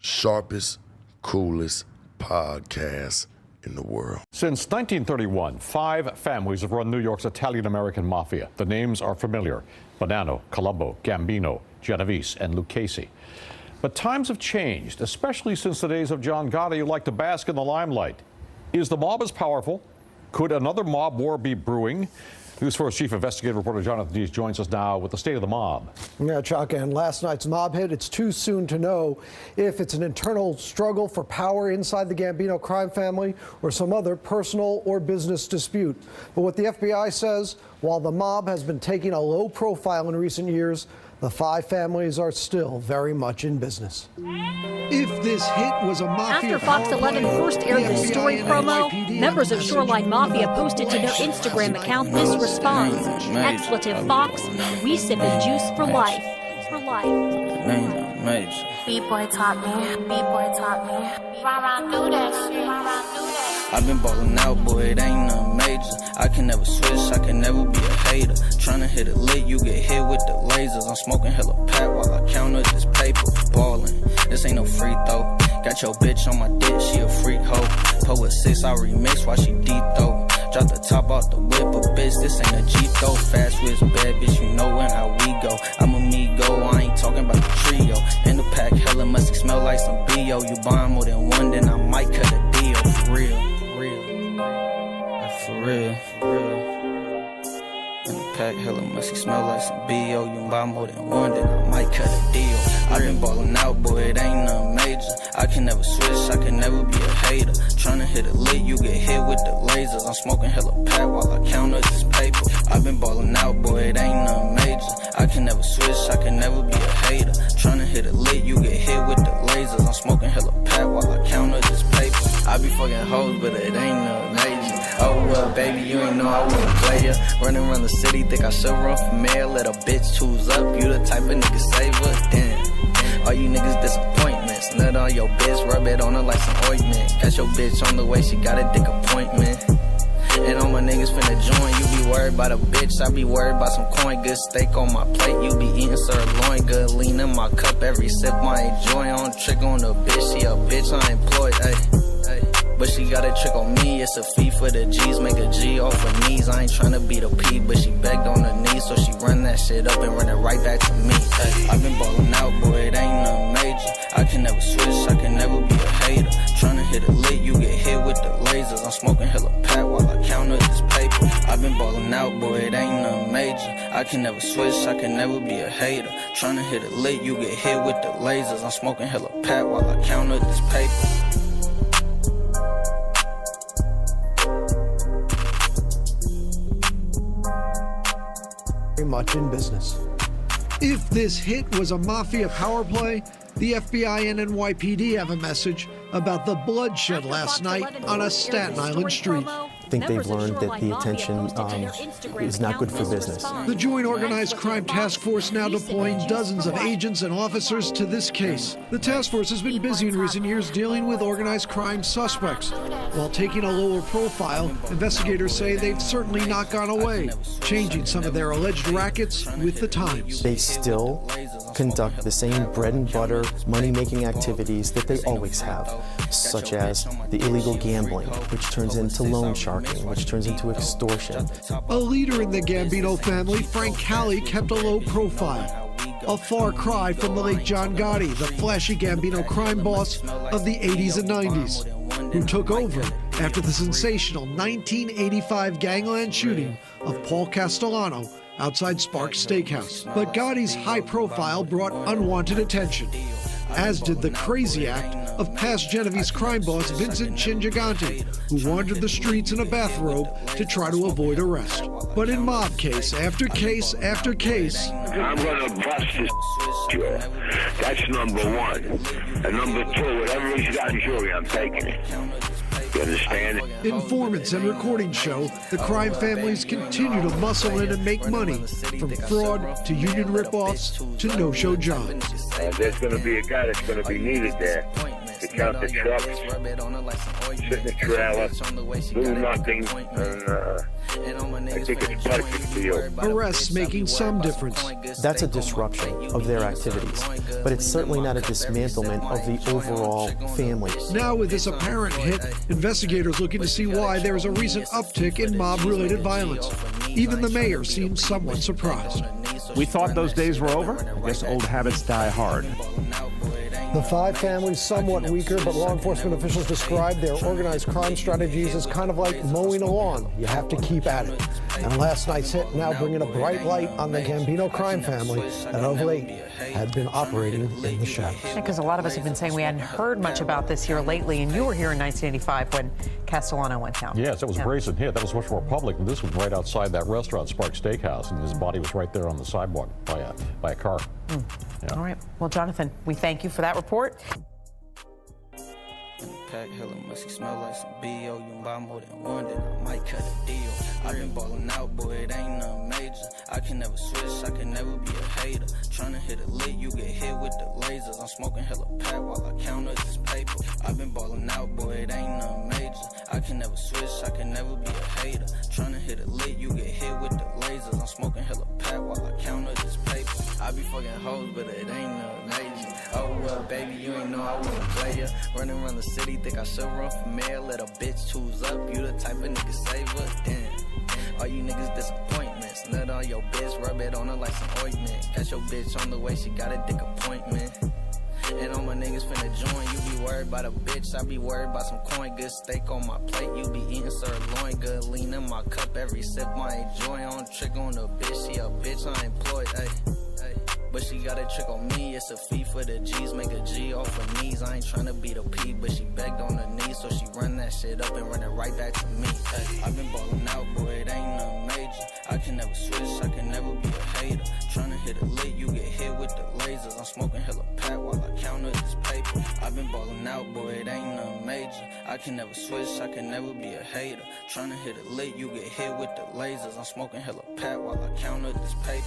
sharpest, coolest podcast in the world. Since 1931, 5 families have run New York's Italian-American mafia. The names are familiar: Bonanno, Colombo, Gambino, Genovese, and Lucchese. But times have changed, especially since the days of John Gotti, who liked to bask in the limelight. Is the mob as powerful? Could another mob war be brewing? News 4's chief investigative reporter Jonathan Dees joins us now with the state of the mob. Yeah, Chuck, and last night's mob hit, it's too soon to know if it's an internal struggle for power inside the Gambino crime family or some other personal or business dispute. But what the FBI says, while the mob has been taking a low profile in recent years, the 5 families are still very much in business. If this hit was a mafia After Fox 11 first aired the story promo, members of Shoreline Mafia posted to their Instagram account this response: expletive Fox, we sippin' juice for life. For life. B-boy taught me, B-boy taught me. Rah-rah, do that shit, rah-rah, do that. I've been ballin' out, boy, it ain't nothing major. I can never switch, I can never be a hater. Tryna hit it lit, you get hit with the lasers. I'm smoking hella pack while I count up this paper. Ballin', this ain't no free throw. Got your bitch on my dick, she a freak hoe. Put with 6, I remix while she deep though. Drop the top off the whip, but bitch, this ain't a Jeep though. Fast whiz, bad bitch, you know when how we go. I'm a me go, I ain't talking about the trio. In the pack, hella must smell like some B.O. You buying more than one, then I might cut a deal. For real, for real. In the pack, hella must smell like some B.O. You buy more than one, then I might cut a deal. I've been ballin' out, boy, it ain't nothing major. I can never switch, I can never be a hater. Tryna hit it lit, you get hit with the lasers. I'm smoking hella pack while I count up this paper. I've been ballin' out, boy, it ain't nothing major. I can never switch, I can never be a hater. Tryna hit it lit, you get hit with the lasers. I'm smoking hella pack while I count up this paper. I be fucking hoes, but it ain't nothing major. Oh well, baby, you ain't know I was a player. Running around the city, think I should run for mayor. Let a bitch choose up, you the type of nigga save her. Damn, all you niggas disappointments. Nut on your bitch, rub it on her like some ointment. Got your bitch on the way, she got a dick appointment. And all my niggas finna join. You be worried about a bitch, I be worried about some coin. Good steak on my plate, you be eating sirloin. Good lean in my cup, every sip I enjoy. On trick on the bitch, she a bitch I employed, ayy. But she got a trick on me, it's a fee for the G's. Make a G off her knees, I ain't tryna be the P. But she begged on her knees, so she run that shit up and run it right back to me. I've been ballin' out, boy, it ain't nothing major. I can never switch, I can never be a hater. Tryna hit it lit, you get hit with the lasers. I'm smoking hella pack while I count up this paper. I've been ballin' out, boy, it ain't nothing major. I can never switch, I can never be a hater. Tryna hit it lit, you get hit with the lasers. I'm smoking hella pack while I count up this paper. Very much in business. If this hit was a mafia power play, the FBI and NYPD have a message about the bloodshed last night on a Staten Island street. I think they've learned that the attention is not good for business. The Joint Organized Crime Task Force now deploying dozens of agents and officers to this case. The task force has been busy in recent years dealing with organized crime suspects. While taking a lower profile, investigators say they've certainly not gone away, changing some of their alleged rackets with the times. They still conduct the same bread and butter money-making activities that they always have, such as the illegal gambling, which turns into loan sharking, which turns into extortion. A leader in the Gambino family, Frank Cali, kept a low profile. A far cry from the late John Gotti, the flashy Gambino crime boss of the 80s and 90s, who took over after the sensational 1985 gangland shooting of Paul Castellano outside Sparks Steakhouse. But Gotti's high profile brought unwanted attention, as did the crazy act of past Genovese crime boss Vincent Chingiganti, who wandered the streets in a bathrobe to try to avoid arrest. But in mob case after case after case, I'm gonna bust this jury. That's number one. And number two, whatever he's got in jury, I'm taking it. You understand? Informants and recordings show the crime families continue to muscle in and make money, from fraud to union ripoffs to no-show jobs. There's going to be a guy that's going to be needed there. to count the trucks, sit in the trailer, do nothing, and I think it's perfect for you. Arrests making some difference. That's a disruption of their activities, but it's certainly not a dismantlement of the overall family. Now with this apparent hit, investigators looking to see why there is a recent uptick in mob-related violence. Even the mayor seems somewhat surprised. We thought those days were over. I guess old habits die hard. The five families somewhat weaker, but law enforcement officials describe their organized crime strategies as kind of like mowing a lawn. You have to keep at it. And last night's hit now bringing a bright light on the Gambino crime family that of late had been operating in the shadows. Because a lot of us have been saying we hadn't heard much about this here lately, and you were here in 1985 when Castellano went down. Yes, it was a brazen hit. That was much more public than this one right outside that restaurant, Spark Steakhouse, and his body was right there on the sidewalk by a car. Yeah. All right. Well, Jonathan, we thank you for that report. Pack hella musky, smell like some B.O. You can buy more than one, then I might cut a deal. I've been balling out, boy, it ain't nothing major. I can never switch, I can never be a hater. Tryna hit a lick, you get hit with the lasers. I'm smoking hella pack while I count up this paper. I've been balling out, boy, it ain't nothing major. I can never switch, I can never be a hater. Tryna hit a lick, you get hit with the lasers. I'm smoking hella pack while I count up this paper. I be fucking hoes, but it ain't nothing major. Oh, well, baby, you ain't know I was a player. Running around the city, think I should run for mayor. Let a bitch choose up, you the type of nigga save her. Damn, all you niggas disappointments. Nut on your bitch, rub it on her like some ointment. Catch your bitch on the way, she got a dick appointment. And all my niggas finna join. You be worried about a bitch, I be worried about some coin. Good steak on my plate, you be eating sirloin. Good lean in my cup, every sip I enjoy. On trick on the bitch, she a bitch unemployed, ayy. But she got a trick on me, it's a fee for the G's. Make a G off her knees, I ain't tryna be the P. But she begged on her knees, so she run that shit up and run it right back to me. Ay, I've been ballin' out, boy, it ain't nothing major. I can never switch, I can never be a hater. Tryna hit a lick, you get hit with the lasers. I'm smoking hella pack while I count up this paper. I've been ballin' out, boy, it ain't nothing major. I can never switch, I can never be a hater. Tryna hit a lick, you get hit with the lasers. I'm smoking hella pack while I count up this paper.